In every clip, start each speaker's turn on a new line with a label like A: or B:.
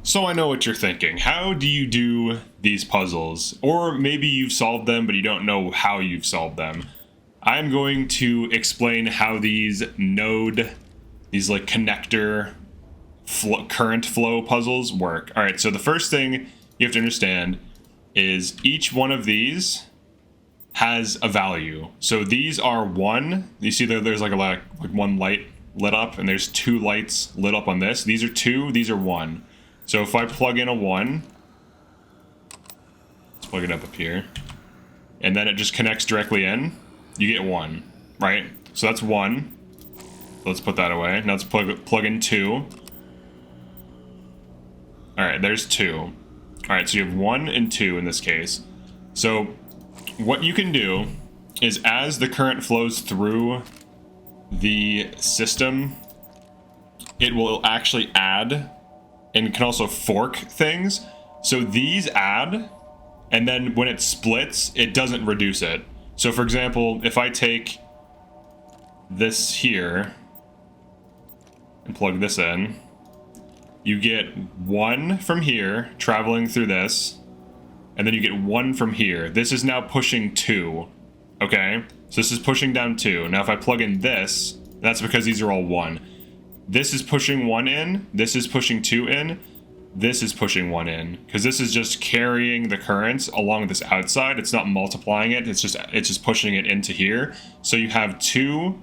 A: So I know what you're thinking. How do you do these puzzles? Or maybe you've solved them, but you don't know how you've solved them. I'm going to explain how these like connector current flow puzzles work. All right, so the first thing you have to understand is each one of these has a value. So these are 1. You see there's like one light lit up, and there's 2 lights lit up on this. These are 2, these are 1. So if I plug in a 1, let's plug it up here, and then it just connects directly in, you get 1, right? So that's 1. Let's put that away. Now let's plug in 2. All right, there's 2. All right, so you have 1 and 2 in this case. So what you can do is, as the current flows through the system, it will actually add and can also fork things. So these add, and then when it splits, it doesn't reduce it. So for example, if I take this here and plug this in, you get 1 from here traveling through this, and then you get 1 from here. This is now pushing 2, okay? So this is pushing down 2. Now if I plug in this, that's because these are all 1. This is pushing 1 in, this is pushing 2 in, this is pushing 1 in, because this is just carrying the currents along this outside. It's not multiplying it, it's just pushing it into here. So you have 2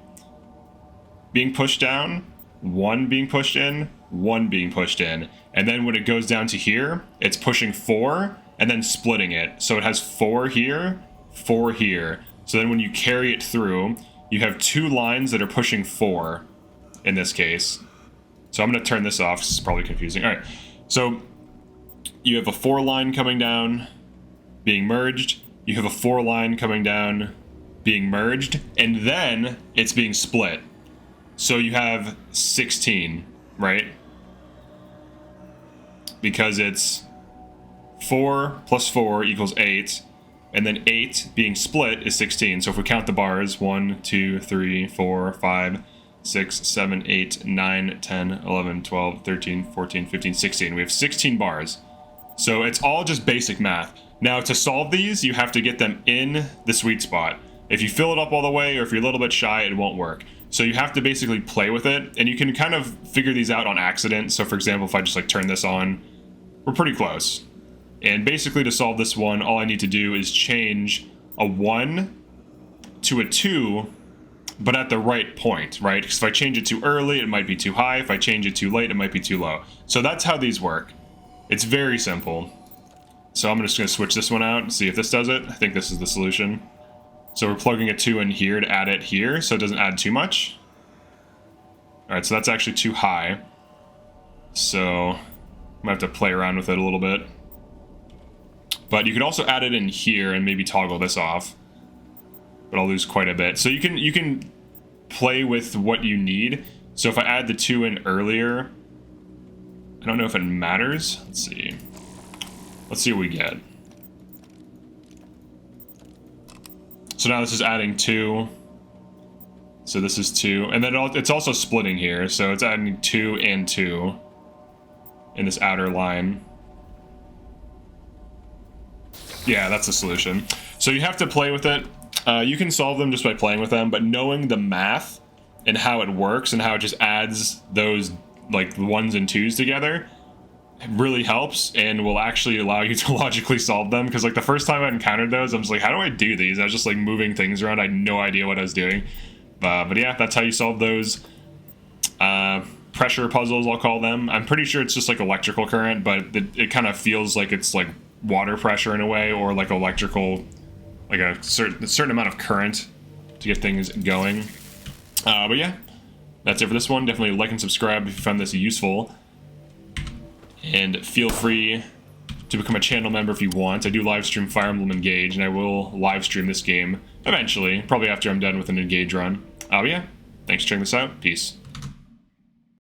A: being pushed down, 1 being pushed in, 1 being pushed in, and then when it goes down to here, it's pushing 4 and then splitting it. So it has 4 here, 4 here. So then when you carry it through, you have 2 lines that are pushing 4 in this case. So I'm going to turn this off. This is probably confusing. All right. So you have a 4 line coming down, being merged. You have a 4 line coming down, being merged, and then it's being split. So you have 16, right? Because it's 4 plus 4 equals 8, and then 8 being split is 16. So if we count the bars, 1, 2, 3, 4, 5, 6, 7, 8, 9, 10, 11, 12, 13, 14, 15, 16. We have 16 bars. So it's all just basic math. Now to solve these, you have to get them in the sweet spot. If you fill it up all the way, or if you're a little bit shy, it won't work. So you have to basically play with it, and you can kind of figure these out on accident. So for example, if I just like turn this on, we're pretty close. And basically to solve this one, all I need to do is change a 1 to a 2, but at the right point, right? Because if I change it too early, it might be too high. If I change it too late, it might be too low. So that's how these work. It's very simple. So I'm just going to switch this one out and see if this does it. I think this is the solution. So we're plugging a 2 in here to add it here, so it doesn't add too much. All right, so that's actually too high. So I'm gonna have to play around with it a little bit. But you could also add it in here and maybe toggle this off. But I'll lose quite a bit. So you can play with what you need. So if I add the 2 in earlier, I don't know if it matters. Let's see. Let's see what we get. So now this is adding 2. So this is 2. And then it's also splitting here. So it's adding 2 and 2 in this outer line. Yeah, that's the solution. So you have to play with it. You can solve them just by playing with them, but knowing the math and how it works and how it just adds those like 1s and 2s together really helps and will actually allow you to logically solve them. Because like the first time I encountered those, I was like, how do I do these? I was just like moving things around. I had no idea what I was doing. But yeah, that's how you solve those pressure puzzles, I'll call them. I'm pretty sure it's just like electrical current, but it kind of feels like it's like water pressure in a way, or like electrical, like a certain amount of current to get things going. But yeah, that's it for this one. Definitely like and subscribe if you found this useful. And feel free to become a channel member if you want. I do live stream Fire Emblem Engage, and I will live stream this game eventually, probably after I'm done with an Engage run. But yeah, thanks for checking this out. Peace.